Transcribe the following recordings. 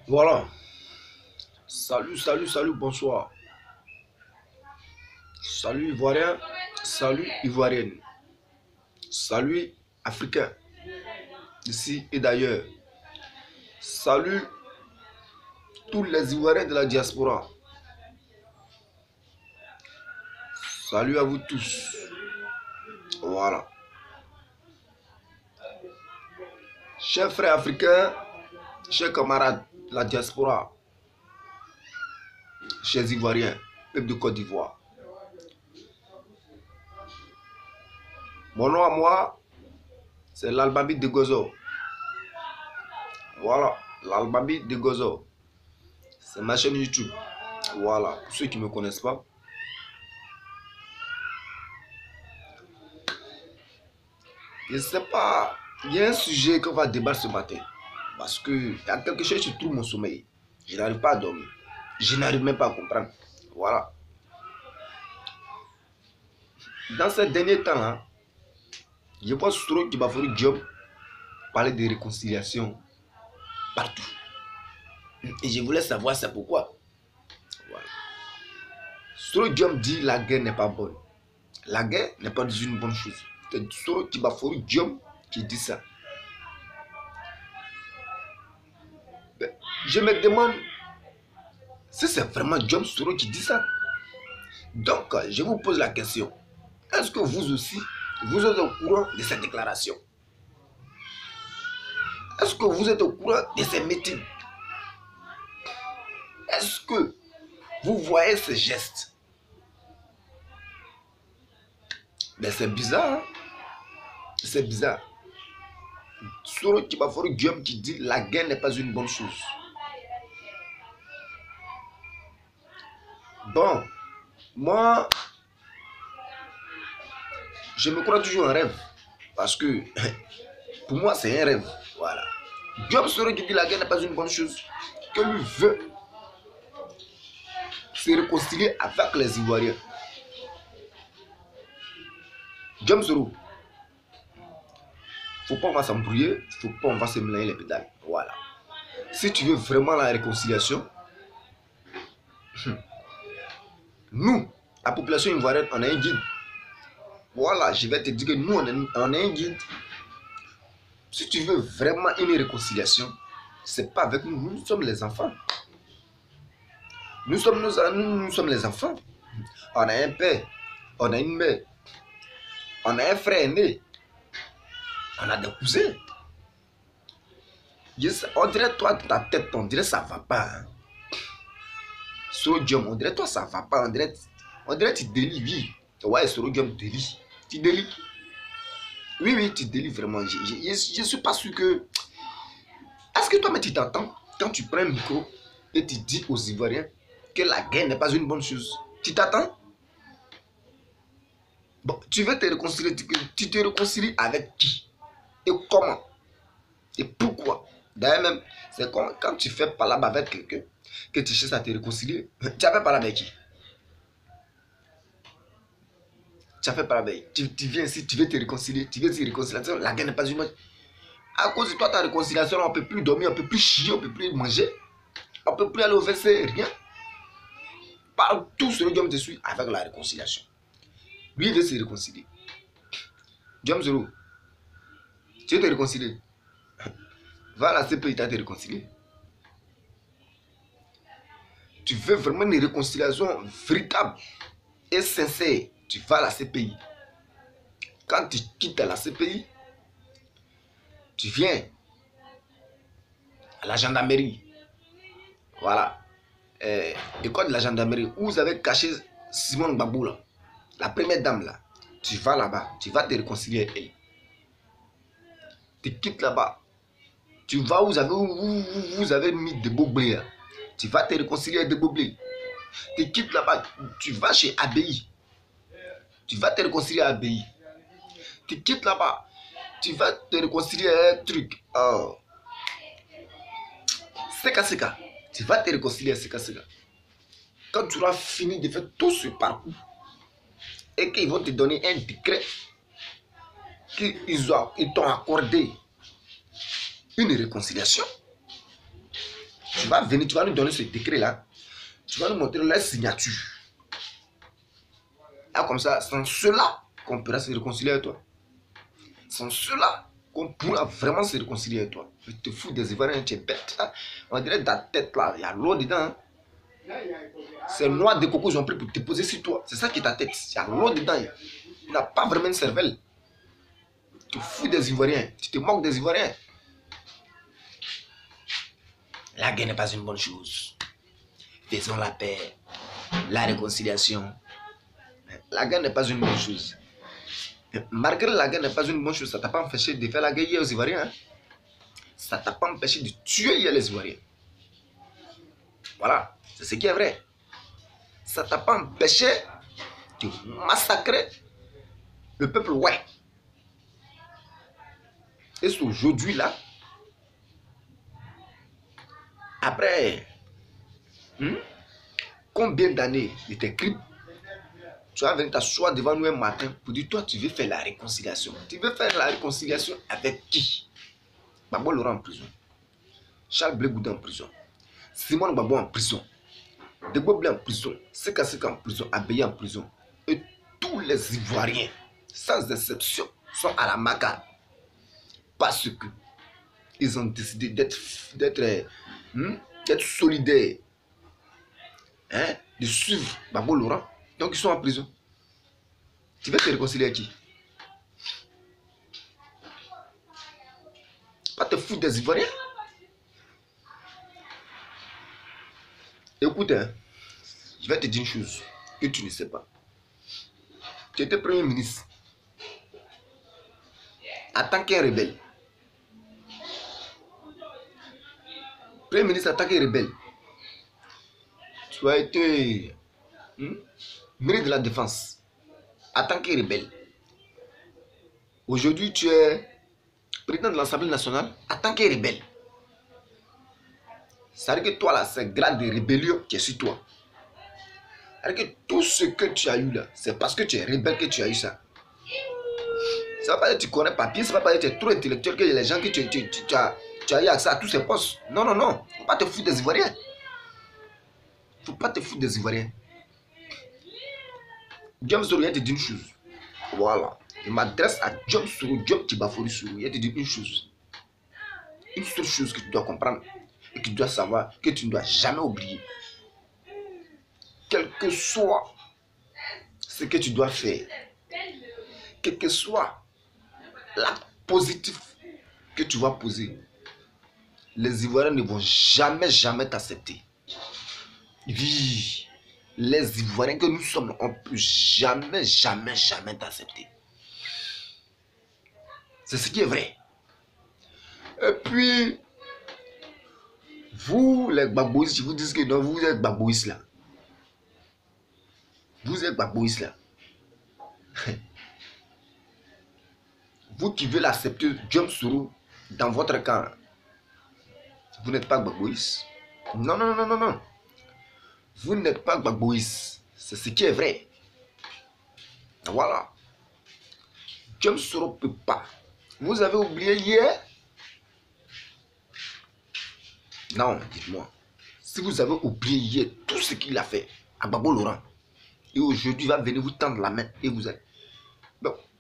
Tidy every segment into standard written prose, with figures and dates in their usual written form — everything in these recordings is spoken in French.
Voilà. Salut, salut, salut, bonsoir. Salut Ivoirien, salut Ivoirienne, salut Africain, ici et d'ailleurs. Salut tous les Ivoiriens de la diaspora. Salut à vous tous. Voilà. Chers frères africains, chers camarades de la diaspora, chers Ivoiriens, peuple de Côte d'Ivoire. Mon nom à moi, c'est l'Albabi de Gozo. Voilà, l'Albabi de Gozo. C'est ma chaîne YouTube. Voilà, pour ceux qui ne me connaissent pas. Je ne sais pas, il y a un sujet qu'on va débattre ce matin. Parce qu'il y a quelque chose qui trouve mon sommeil. Je n'arrive pas à dormir. Je n'arrive même pas à comprendre. Voilà. Dans ces derniers temps-là, je vois Soro Kibafori Diop parler de réconciliation partout. Et je voulais savoir c'est pourquoi. Voilà. Soro Diop dit la guerre n'est pas bonne. La guerre n'est pas une bonne chose. C'est Soro Kibafori Diop qui dit ça. Je me demande si c'est vraiment Diop Soro qui dit ça. Donc, je vous pose la question. Est-ce que vous aussi, vous êtes au courant de cette déclaration? Est-ce que vous êtes au courant de ces meetings? Est-ce que vous voyez ces gestes? Mais c'est bizarre. Hein? C'est bizarre. Soro Kibafori Diop qui dit la guerre n'est pas une bonne chose. Bon, moi, je me crois toujours en rêve. Parce que, pour moi, c'est un rêve. Voilà. Diop Soro qui dit la guerre n'est pas une bonne chose. Que lui veut se réconcilier avec les Ivoiriens. Diop Soro, faut pas on va s'embrouiller, faut pas on va se mélanger les pédales. Voilà. Si tu veux vraiment la réconciliation, nous, la population ivoirienne, on a un guide. Voilà, je vais te dire que nous, on a un guide. Si tu veux vraiment une réconciliation, c'est pas avec nous. Nous sommes les enfants. Nous sommes les enfants. On a un père, on a une mère, on a un frère aîné, on a des cousins. On dirait toi, ta tête, on dirait ça va pas. Hein. Sodium, on dirait toi, ça va pas. On dirait tu délis, oui. Ouais, Sodium délit. Tu délis. Oui, oui, tu délis vraiment. Je suis pas sûr que... Est-ce que toi, mais tu t'entends quand tu prends un micro et tu dis aux Ivoiriens que la guerre n'est pas une bonne chose? Tu t'attends? Bon, tu veux te réconcilier, tu te réconcilies avec qui? Et comment? Et pourquoi? D'ailleurs même, c'est quand tu fais parler avec quelqu'un, que tu cherches à te réconcilier, tu as fait parler avec qui? Tu as fait parler avec qui? Tu viens ici, tu veux te réconcilier, tu veux te réconcilier, la guerre n'est pas une bonne chose. À cause de toi, ta réconciliation, on ne peut plus dormir, on ne peut plus chier, on ne peut plus manger, on ne peut plus aller au WC, rien. Partout sur le Diom te suit avec la réconciliation. Lui, il veut se réconcilier. Diom Zoro, tu veux te réconcilier? Va à la CPI, tu as te réconcilier. Tu veux vraiment une réconciliation véritable et sincère, tu vas à la CPI. Quand tu quittes la CPI, tu viens à la gendarmerie. Voilà. École de la gendarmerie, où vous avez caché Simone Gbagbo, là, la première dame là. Tu vas là-bas, tu vas te réconcilier avec elle. Tu quittes là-bas. Tu vas où vous avez mis des beaux blés. Tu vas te réconcilier avec des beaux blés. Tu quittes là-bas, tu vas chez ABI. Tu vas te réconcilier à ABI. Tu quittes là-bas, tu vas te réconcilier avec un truc. Seka. Tu vas te réconcilier avec Seka. Quand tu auras fini de faire tout ce parcours et qu'ils vont te donner un décret qu'ils t'ont accordé une réconciliation, Tu vas venir, tu vas nous donner ce décret-là. Tu vas nous montrer la signature. Ah, comme ça, sans cela qu'on pourra se réconcilier avec toi. Sans cela qu'on pourra vraiment se réconcilier avec toi. Je te fous des Ivoiriens, tu es bête. Hein? On dirait ta tête là, il y a l'eau dedans. Hein? C'est noix de coco ils ont pris pour te poser sur toi. C'est ça qui est ta tête. Il y a l'eau dedans. Il n'a pas vraiment une cervelle. Tu te fous des Ivoiriens. Tu te moques des Ivoiriens. La guerre n'est pas une bonne chose. Faisons la paix, la réconciliation. La guerre n'est pas une bonne chose. Malgré la guerre n'est pas une bonne chose, ça ne t'a pas empêché de faire la guerre aux Ivoiriens. Hein? Ça ne t'a pas empêché de tuer les Ivoiriens. Voilà, c'est ce qui est vrai. Ça ne t'a pas empêché de massacrer le peuple, ouais. Et c'est aujourd'hui là, après combien d'années de tes crimes, tu vas venir t'asseoir devant nous un matin pour dire toi tu veux faire la réconciliation. Tu veux faire la réconciliation avec qui? Babo Laurent en prison, Charles Blé Goudin en prison, Simon Gbagbo en prison, Degbo Blé en prison, Seka Seka en prison, Abeye en prison. Et tous les Ivoiriens, sans exception, sont à la maca. Parce que ils ont décidé d'être solidaires, hein, de suivre Babo Laurent. Donc ils sont en prison. Tu veux te réconcilier avec qui? Pas te foutre des Ivoiriens. Écoute, hein, je vais te dire une chose que tu ne sais pas. Tu étais Premier ministre en tant qu'un rebelle. Premier ministre en tant qu'un rebelle. Tu as été ministre de la Défense en tant que rebelle. Aujourd'hui, tu es président de l'Assemblée nationale en tant que rebelle. Ça veut dire que toi, là, c'est grade de rébellion qui est sur toi. Ça veut dire que tout ce que tu as eu là, c'est parce que tu es rebelle que tu as eu ça. Ça ne veut pas dire que tu connais papier, ça ne veut pas dire que tu es trop intellectuel que les gens que tu as eu accès à tous ces postes. Non, non, non. Il ne faut pas te foutre des Ivoiriens. Il ne faut pas te foutre des Ivoiriens. James Soro, il te dit une chose. Voilà. Je m'adresse à James Soro, James Tibafori Soro. Il te dit une chose. Une seule chose que tu dois comprendre et que tu dois savoir, que tu ne dois jamais oublier. Quel que soit ce que tu dois faire, quel que soit l'acte positif que tu vas poser, les Ivoiriens ne vont jamais, jamais t'accepter. Oui, les Ivoiriens que nous sommes, on ne peut jamais, jamais, jamais t'accepter. C'est ce qui est vrai. Et puis, vous, les Gbagboïs, je vous dis que non, vous êtes Gbagboïs là. Vous êtes Gbagboïs là. Vous qui voulez accepter James Soro dans votre camp, vous n'êtes pas Gbagboïs. Non, non, non, non, non. Vous n'êtes pas Gbagboïs. C'est ce qui est vrai. Voilà. James Soro ne peut pas. Vous avez oublié hier? Non, dites-moi. Si vous avez oublié hier tout ce qu'il a fait à Babo Laurent, et aujourd'hui il va venir vous tendre la main et vous allez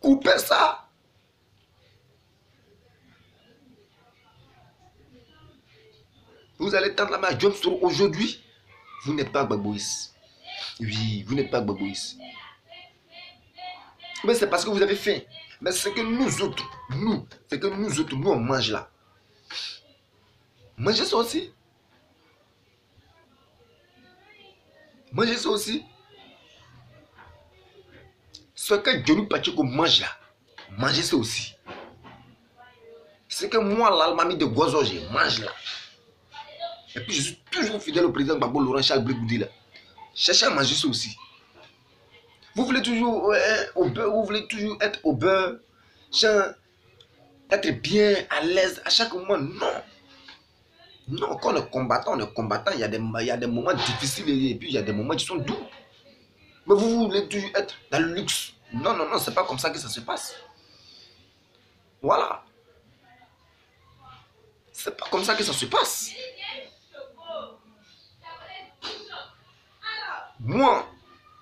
couper ça. Vous allez tendre la main à James Soro aujourd'hui. Vous n'êtes pas Gbagboïs. Oui, vous n'êtes pas Gbagboïs. Mais c'est parce que vous avez faim. Mais c'est que nous autres, nous on mange là. Mangez ça aussi. Mangez ça aussi. Ce que Johnny Pacheco mange là, mangez ça aussi. Ce que moi, l'Almami de Gozo, je mange là. Et puis je suis toujours fidèle au président Babo Laurent Charles Blé Goudin là. Cherchez à manger ça aussi. Vous voulez toujours au beurre, vous voulez toujours être au beurre, être bien à l'aise à chaque moment. Non. Non, quand on est combattant, il y a des moments difficiles et puis il y a des moments qui sont doux. Mais vous voulez toujours être dans le luxe. Non, non, non, c'est pas comme ça que ça se passe. Voilà. C'est pas comme ça que ça se passe. Moi,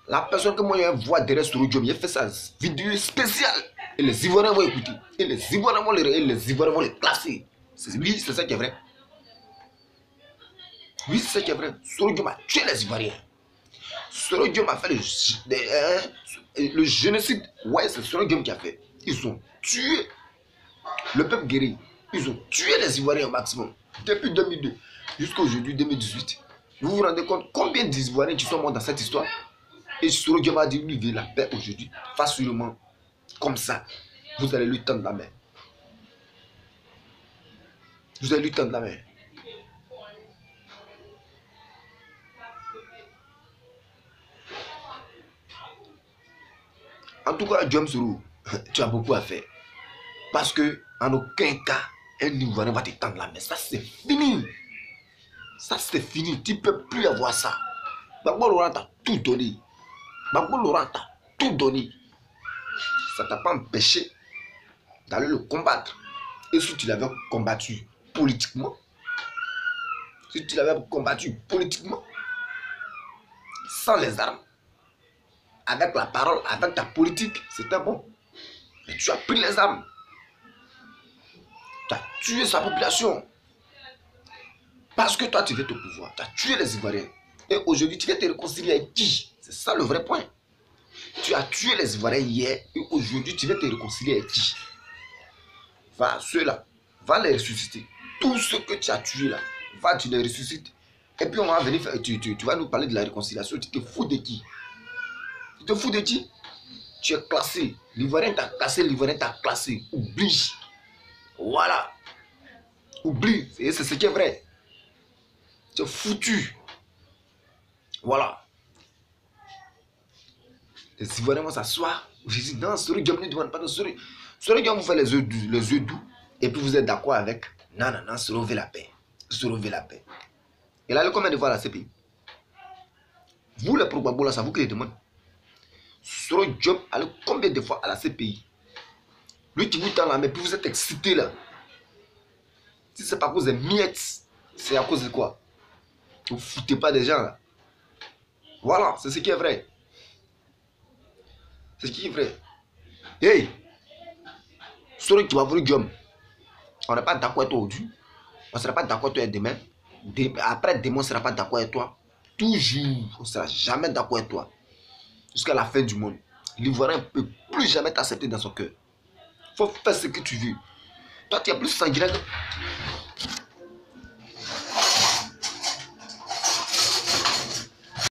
la personne que moi je vois derrière Soro Diom, il fait sa vidéo spéciale. Et les Ivoiriens vont écouter. Et les Ivoiriens vont les classer. Oui, c'est ça qui est vrai. Oui, c'est ça qui est vrai. Soro Diom a tué les Ivoiriens. Soro Diom a fait le génocide. Ouais, c'est Soro Diom qui a fait. Ils ont tué le peuple guéri. Ils ont tué les Ivoiriens au maximum. Depuis 2002 jusqu'à aujourd'hui 2018. Vous vous rendez compte combien d'Ivoiriens qui sont morts dans cette histoire? Et Soro Diom a dit lui veut la paix aujourd'hui. Facilement. Comme ça. Vous allez lui tendre la main. Vous allez lui tendre la main. En tout cas, Diom Soro, tu as beaucoup à faire. Parce que, en aucun cas, un Ivoirien va te tendre la main. Ça, c'est fini. Ça, c'est fini. Tu ne peux plus avoir ça. Gbagbo Laurent t'a tout donné. Gbagbo Laurent t'a tout donné. Ça ne t'a pas empêché d'aller le combattre. Et si tu l'avais combattu politiquement, sans les armes, avec la parole, avec ta politique, c'était bon. Mais tu as pris les armes. Tu as tué sa population. Parce que toi, tu veux au pouvoir. Tu as tué les Ivoiriens. Et aujourd'hui, tu veux te réconcilier avec qui? C'est ça le vrai point. Tu as tué les Ivoiriens hier. Et aujourd'hui, tu veux te réconcilier avec qui? Va, ceux-là, va les ressusciter. Tout ce que tu as tué là, va, tu les ressuscites. Et puis on va venir faire, tu vas nous parler de la réconciliation. Tu te fous de qui? Tu te fous de qui? Tu es classé. L'Ivoirien t'a classé, l'Ivoirien t'a classé. Oublie. Voilà. Oublie. C'est ce qui est vrai. Tu es foutu. Voilà. Les Ivoiriens vont s'asseoir. Je dis non, Soro Diom ne demande pas de Soro Diom vous fait les yeux doux. Et puis vous êtes d'accord avec non, Soro veut la paix. Soro veut la paix. Il a le combien de fois à la CPI? Vous les pro-Gbagbo là, ça vous qui les demande. Soro Diom a le combien de fois à la CPI? Lui qui vous tend la main, puis vous êtes excité là. Si c'est pas à cause des miettes, c'est à cause de quoi? Vous ne foutez pas des gens là. Voilà, c'est ce qui est vrai. C'est ce qui est vrai. Hey! Soro Diom, on n'est pas d'accord avec toi aujourd'hui. On ne sera pas d'accord avec toi demain. Après demain, on ne sera pas d'accord avec toi. Toujours, on ne sera jamais d'accord avec toi. Jusqu'à la fin du monde. L'Ivoirien ne peut plus jamais t'accepter dans son cœur. Il faut faire ce que tu veux. Toi, tu es plus sanguinaire que...